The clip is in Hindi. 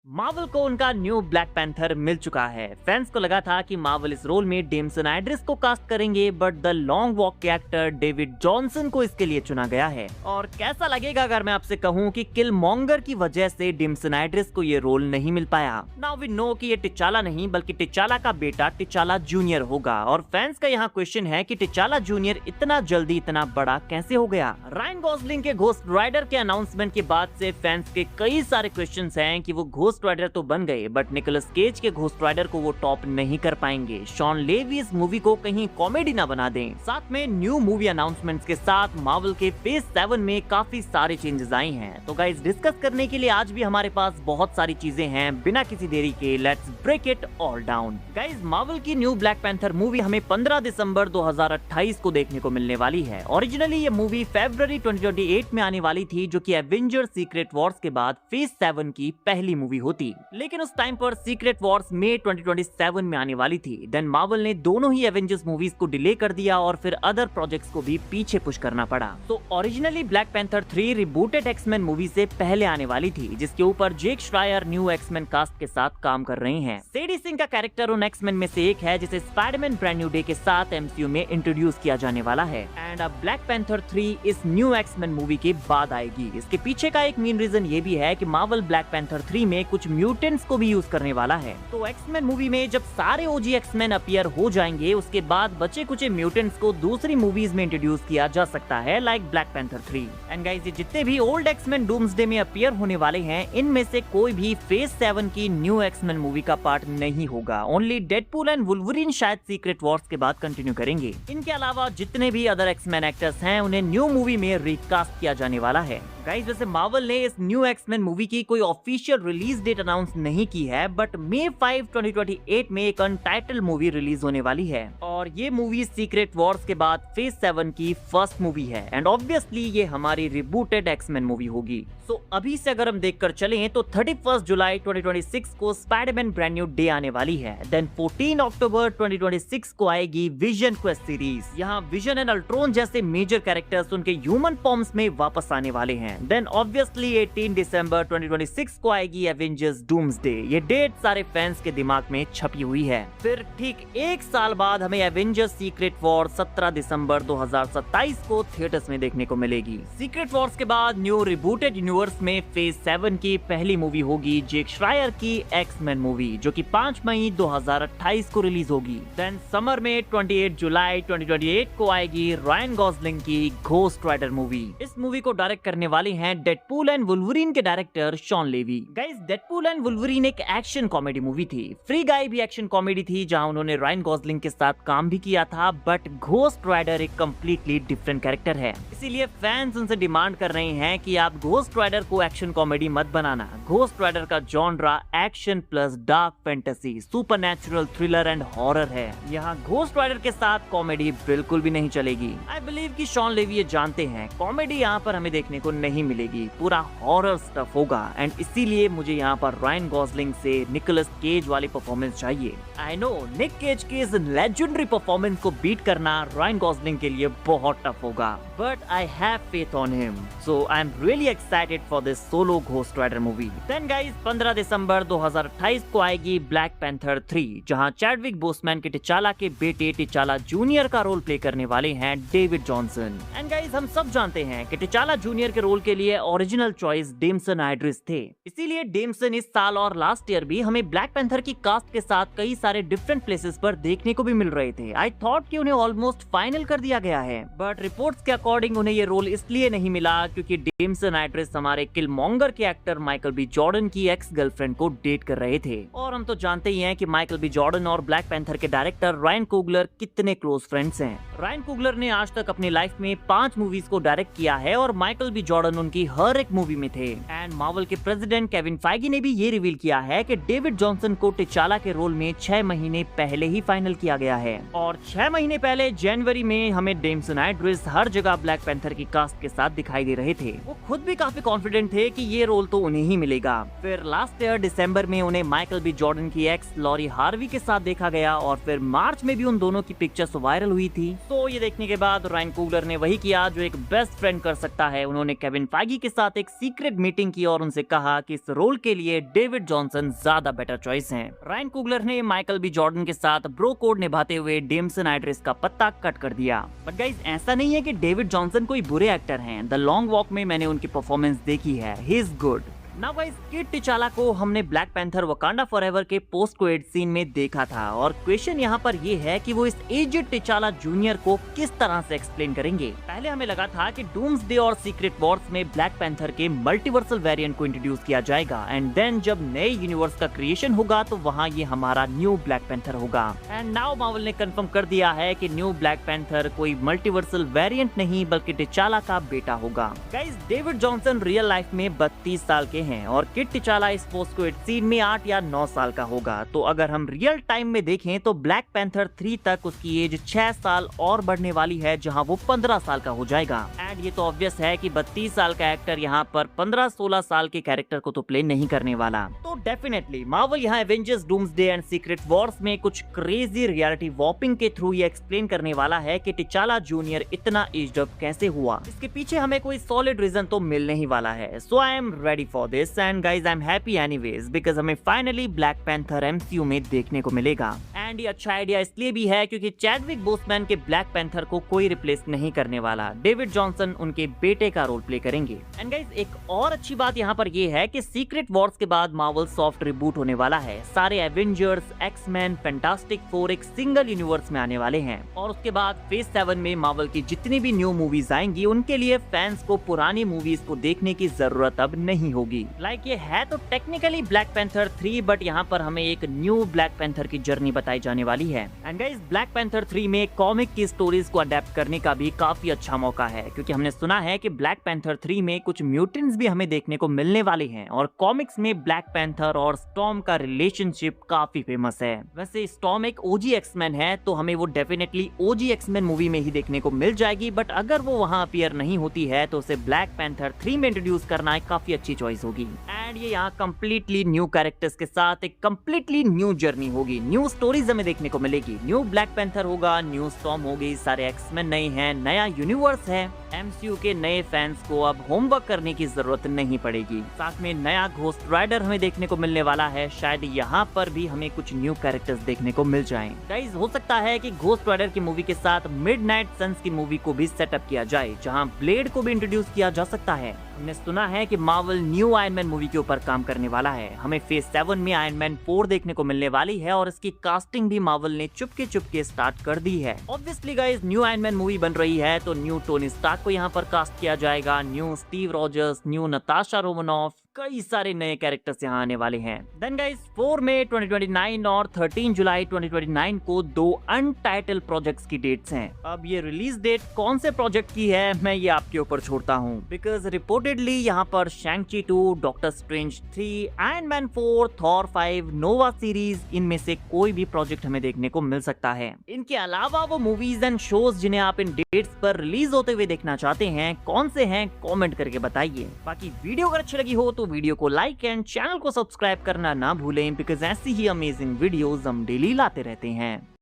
मार्वल को उनका न्यू ब्लैक पैंथर मिल चुका है। फैंस को लगा था कि मार्वल इस रोल में डेमसन आइड्रिस को कास्ट करेंगे, बट द लॉन्ग वॉक के एक्टर डेविड जॉनसन को इसके लिए चुना गया है। और कैसा लगेगा अगर मैं आपसे कहूं कि किल मॉन्गर की वजह से डेमसन आइड्रिस को ये रोल नहीं मिल पाया। नाउ वी नो कि ये टिचाला नहीं बल्कि टिचाला का बेटा टिचाला जूनियर होगा। और फैंस का यहाँ क्वेश्चन है कि टिचाला जूनियर इतना जल्दी इतना बड़ा कैसे हो गया। रायन गॉसलिंग के घोस्ट राइडर के अनाउंसमेंट के बाद से फैंस के कई सारे क्वेश्चन हैं कि वो घोस्ट राइडर तो बन गए, बट निकोलस केज के घोस्ट राइडर को वो टॉप नहीं कर पाएंगे। शॉन लेवी इस मूवी को कहीं कॉमेडी ना बना दें। साथ में न्यू मूवी अनाउंसमेंट्स के साथ मार्वल के फेज 7 में काफी सारे चेंजेस आई हैं। तो गाइस, डिस्कस करने के लिए आज भी हमारे पास बहुत सारी चीजें हैं। बिना किसी देरी के let's break it all down. Guys, Marvel की न्यू ब्लैक पैंथर मूवी हमें 15 दिसंबर 2028 को देखने को मिलने वाली है। ओरिजिनली ये मूवी फरवरी 2028 में आने वाली थी, जो कि एवेंजर्स सीक्रेट वॉर्स के बाद फेज 7 की पहली मूवी होती। लेकिन उस टाइम पर सीक्रेट वॉर्स मई 2027 में आने वाली थी। देन मार्वल ने दोनों ही एवेंजर्स मूवीज को डिले कर दिया और फिर अदर प्रोजेक्ट्स को भी पीछे पुश करना पड़ा। तो originally Black Panther 3 rebooted X-Men movie से पहले आने वाली थी, जिसके ऊपर Jake Schreier new X-Men cast के साथ काम कर रहे हैं। सेडी सिंह का कैरेक्टर उन एक्समैन में से एक है जिसे स्पाइडरमैन ब्रांड न्यू डे के साथ एमसीयू में इंट्रोड्यूस किया जाने वाला है। एंड अब ब्लैक पैंथर 3 इस न्यू एक्समैन मूवी के बाद आएगी। इसके पीछे का एक मेन रीजन ये भी है कि मार्वल ब्लैक पैंथर 3 में कुछ म्यूटेंट्स को भी यूज करने वाला है। तो एक्समैन मूवी में जब सारे ओजी एक्समैन अपीयर हो जाएंगे, उसके बाद बचे कुछ म्यूटेंट्स को दूसरी मूवीज में इंट्रोड्यूस किया जा सकता है, like black Panther 3। And guys, ये जितने भी ओल्ड एक्समैन डूम्सडे में अपीयर होने वाले हैं, इनमें से कोई भी फेज 7 की न्यू एक्समैन मूवी का पार्ट नहीं होगा। ओनली डेडपूल एंड वुल्वरीन शायद सीक्रेट वॉर्स के बाद कंटिन्यू करेंगे। इनके अलावा जितने भी अदर एक्समैन एक्टर्स हैं, उन्हें न्यू मूवी में रिकास्ट किया जाने वाला है। गाइस, वैसे मार्वल ने इस न्यू एक्समैन मूवी की कोई ऑफिशियल रिलीज डेट अनाउंस नहीं की है, बट मई 5, 2028 में एक अनटाइटल मूवी रिलीज होने वाली है। और ये मूवी सीक्रेट वॉर्स के बाद फेज 7 की फर्स्ट मूवी है। एंड ऑब्वियसली ये हमारी रिबूटेड एक्समैन मूवी होगी। सो अभी से अगर हम देखकर चलें तो 31 जुलाई 2026 को स्पाइडरमैन ब्रांड न्यू डे आने वाली है। देन 14 अक्टूबर 2026 को आएगी विजन क्वेस्ट सीरीज। यहाँ विजन एंड अल्ट्रॉन जैसे मेजर कैरेक्टर्स उनके ह्यूमन फॉर्म्स में वापस आने वाले हैं। देन ऑब्वियसली 18 दिसंबर 2026 को आएगी एवेंजर्स डूम्सडे। ये डेट सारे फैंस के दिमाग में छपी हुई है। फिर ठीक एक साल बाद हमें एवेंजर्स सीक्रेट वॉर 17 दिसंबर 2027 को थिएटर्स में देखने को मिलेगी। सीक्रेट वॉर्स के बाद न्यू रिबूटेड यूनिवर्स में फेज 7 की पहली मूवी होगी जेक श्रायर की एक्समैन मूवी, जो कि 5 मई 2028 को रिलीज होगी। देन समर में 28 जुलाई 2028 को आएगी रायन गॉसलिंग की घोस्ट राइडर मूवी। इस मूवी को डायरेक्ट करने वाले हैं डेडपूल एंड वुल्वरीन के director Shawn Levy. Guys, Deadpool and Wolverine एक एक्शन कॉमेडी मूवी थी। फ्री गाय भी एक्शन कॉमेडी थी, जहां उन्होंने रायन गॉसलिंग के साथ काम भी किया था, बट घोस्ट राइडर एक कंप्लीटली डिफरेंट कैरेक्टर है। इसीलिए फैंस उनसे डिमांड कर रहे हैं कि आप घोस्ट राइडर को एक्शन कॉमेडी मत बनाना। घोस्ट राइडर का genre action plus dark fantasy, supernatural, thriller and horror है। यहाँ घोस्ट राइडर के साथ कॉमेडी बिल्कुल भी नहीं चलेगी। आई बिलीव कि शॉन लेवी ये जानते हैं कॉमेडी यहाँ पर हमें देखने को नहीं मिलेगी, पूरा हॉरर स्टफ होगा। एंड इसीलिए मुझे यहाँ पर रायन गॉसलिंग से निकोलस केज वाली परफॉर्मेंस चाहिए। आई नो निक केज की इस लेजेंडरी परफॉर्मेंस को बीट करना रायन गॉसलिंग के लिए बहुत टफ होगा, but I have faith on him, so I am really excited for this solo Ghost Rider movie. Then guys, 15 दिसंबर 2028 को आएगी ब्लैक पैंथर 3, जहां चैडविक बोसमैन के टिचाला के बेटे टिचाला जूनियर का रोल प्ले करने वाले हैं डेविड जॉनसन। एंड गाइस, हम सब जानते हैं कि टिचाला जूनियर के रोल के लिए ओरिजिनल चॉइस डेमसन आइड्रिस थे। इसीलिए डेमसन इस साल और लास्ट ईयर भी हमें ब्लैक पैंथर की कास्ट के साथ कई सारे डिफरेंट प्लेसेस पर देखने को भी मिल रहे थे। आई थॉट कि उन्हें ऑलमोस्ट फाइनल कर दिया गया है, बट रिपोर्ट्स के अकॉर्डिंग उन्हें ये रोल इसलिए नहीं मिला क्योंकि डेमसन आइड्रिस हमारे किल मॉन्गर के एक्टर माइकल बी जॉर्डन की एक्स गर्लफ्रेंड को डेट कर रहे थे। और हम तो जानते ही हैं कि माइकल बी जॉर्डन और ब्लैक पैंथर के डायरेक्टर रायन कुगलर कितने क्लोज फ्रेंड्स हैं। रायन कुगलर ने आज तक अपनी लाइफ में 5 मूवीज को डायरेक्ट किया है और माइकल बी जॉर्डन उनकी हर एक मूवी में थे। एंड मार्वल के प्रेसिडेंट केविन फाइगी ने भी ये रिवील किया है कि डेविड जॉनसन को टिचाला के रोल में 6 महीने पहले ही फाइनल किया गया है। और 6 महीने पहले जनवरी में हमें डेमसन आइड्रिस हर जगह ब्लैक पैंथर की कास्ट के साथ दिखाई दे रहे थे। वो खुद भी काफी कॉन्फिडेंट थे कि ये रोल तो उन्हें ही मिलेगा। फिर लास्ट ईयर दिसंबर में उन्हें माइकल बी जॉर्डन की एक्स लॉरी हार्वी के साथ देखा गया और फिर मार्च में भी उन दोनों की पिक्चर्स वायरल हुई थी। तो ये देखने के बाद रायन कुगलर ने वही किया जो एक बेस्ट फ्रेंड कर सकता है। उन्होंने केविन केविन फाइगी के साथ एक सीक्रेट मीटिंग की और उनसे कहा कि इस रोल के लिए डेविड जॉनसन ज्यादा बेटर चॉइस हैं। रायन कुगलर ने माइकल बी जॉर्डन के साथ ब्रो कोड निभाते हुए डेमसन आइड्रिस का पत्ता कट कर दिया। बट गाइस, ऐसा नहीं है कि डेविड जॉनसन कोई बुरे एक्टर हैं। द लॉन्ग वॉक में मैंने उनकी परफॉर्मेंस देखी है, he is good. Now guys, kid T'Challa को हमने ब्लैक पैंथर वकांडा फॉरएवर के पोस्ट क्रेडिट सीन में देखा था और क्वेश्चन यहाँ पर ये है कि वो इस एजेड टिचाला जूनियर को किस तरह से एक्सप्लेन करेंगे। पहले हमें लगा था कि डूम्सडे और सीक्रेट वॉर्स में ब्लैक पैंथर के मल्टीवर्सल वेरिएंट को इंट्रोड्यूस किया जाएगा एंड देन जब नए यूनिवर्स का क्रिएशन होगा तो वहाँ ये हमारा न्यू ब्लैक पैंथर होगा। एंड नाउ मार्वल ने कंफर्म कर दिया है कि न्यू ब्लैक पैंथर कोई मल्टीवर्सल वेरिएंट नहीं बल्कि टिचाला का बेटा होगा। Guys, David Johnson real life में 32 साल के हैं और किड टिचाला इस पोस्ट क्रेडिट सीन में 8 या 9 साल का होगा। तो अगर हम रियल टाइम में देखें तो ब्लैक पैंथर 3 तक उसकी एज 6 साल और बढ़ने वाली है, जहां वो 15 साल का हो जाएगा। एंड ये तो ऑब्वियस है कि 32 साल का एक्टर यहाँ पर 15-16 साल के कैरेक्टर को तो प्ले नहीं करने वाला। तो डेफिनेटली मार्वल यहाँ Avengers doomsday and secret Wars में कुछ क्रेजी रियलिटी वॉपिंग के थ्रू ये एक्सप्लेन करने वाला है कि टिचाला जूनियर इतना एज्ड अप कैसे हुआ। इसके पीछे हमें कोई सॉलिड रीजन तो मिलने ही वाला है। So I am ready for this and guys I am happy anyways because हमें फाइनली ब्लैक पैंथर एमसीयू में देखने को मिलेगा। एंड ये अच्छा आइडिया इसलिए भी है क्योंकि चैडविक बोसमैन के ब्लैक पैंथर को कोई रिप्लेस नहीं करने वाला। डेविड जॉनसन उनके बेटे का रोल प्ले करेंगे। एंड गाइस, एक और अच्छी बात यहाँ पर ये है कि सीक्रेट वॉर्स के बाद मार्वल सॉफ्ट रिबूट होने वाला है। सारे एवेंजर्स, एक्समैन, फैंटास्टिक फोर एक सिंगल यूनिवर्स में आने वाले हैं और उसके बाद फेज 7 में मार्वल की जितनी भी न्यू मूवीज आएंगी उनके लिए फैंस को पुरानी मूवीज को देखने की जरूरत अब नहीं होगी। लाइक ये है तो टेक्निकली ब्लैक पैंथर 3 बट यहाँ पर हमें एक न्यू ब्लैक पैंथर की जर्नी बताई जाने वाली है। एंड गाइस, ब्लैक पैंथर 3 में कॉमिक की स्टोरीज को अडेप्ट करने का भी काफी अच्छा मौका है क्योंकि हमने सुना है कि ब्लैक पैंथर 3 में कुछ म्यूटेंट्स भी हमें देखने को मिलने वाले हैं और कॉमिक्स में ब्लैक पैंथर और स्टॉर्म का रिलेशनशिप काफी फेमस है। वैसे स्टॉर्म एक ओजी एक्समैन है तो हमें वो डेफिनेटली ओजी एक्समैन मूवी में ही देखने को मिल जाएगी, बट अगर वो वहाँ अपीयर नहीं होती है तो उसे ब्लैक पैंथर 3 में इंट्रोड्यूस करना एक काफी अच्छी चॉइस होगी। एंड ये यहाँ कंप्लीटली न्यू कैरेक्टर्स के साथ एक कंप्लीटली न्यू जर्नी होगी, न्यू स्टोरीज हमें देखने को मिलेगी। न्यू ब्लैक पैंथर होगा, न्यू स्टॉर्म होगी, सारे एक्समैन नए हैं, नया यूनिवर्स है। एमसीयू के नए फैंस को अब होमवर्क करने की जरूरत नहीं पड़ेगी। साथ में नया घोस्ट राइडर हमें देखने को मिलने वाला है। शायद यहाँ पर भी हमें कुछ न्यू कैरेक्टर्स देखने को मिल जाएं। गाइस, हो सकता है कि घोस्ट राइडर की मूवी के साथ मिडनाइट सन्स की मूवी को भी सेटअप किया जाए जहाँ ब्लेड को भी इंट्रोड्यूस किया जा सकता है। हमने सुना है कि Marvel new iron man movie के ऊपर काम करने वाला है। हमें फेज 7 में आयरन मैन 4 देखने को मिलने वाली है और इसकी कास्टिंग भी मार्वल ने चुपके स्टार्ट कर दी है। Obviously guys, new iron man movie बन रही है तो न्यू टोनी स्टार्क को यहाँ पर कास्ट किया जाएगा, new Steve Rogers, new Natasha Romanoff, कई सारे नए कैरेक्टर्स यहाँ आने वाले हैं। देन गाइस, 4 मई 2029 और 13 जुलाई 2029 को 2 अनटाइटल प्रोजेक्ट्स की डेट्स हैं। अब ये रिलीज डेट कौन से प्रोजेक्ट की है मैं ये आपके ऊपर छोड़ता हूँ बिकॉज रिपोर्टेडली यहाँ पर शैंग-ची 2, doctor strange 3, iron man 4, Thor 5, नोवा सीरीज, इनमें से कोई भी प्रोजेक्ट हमें देखने को मिल सकता है। इनके अलावा वो मूवीज एंड शोज जिन्हें आप इन डेट्स पर रिलीज होते हुए देखना चाहते हैं कौन से हैं कमेंट करके बताइए। बाकी वीडियो अगर अच्छी लगी हो तो वीडियो को लाइक एंड चैनल को सब्सक्राइब करना ना भूलें बिकॉज ऐसी ही अमेजिंग वीडियोस हम डेली लाते रहते हैं।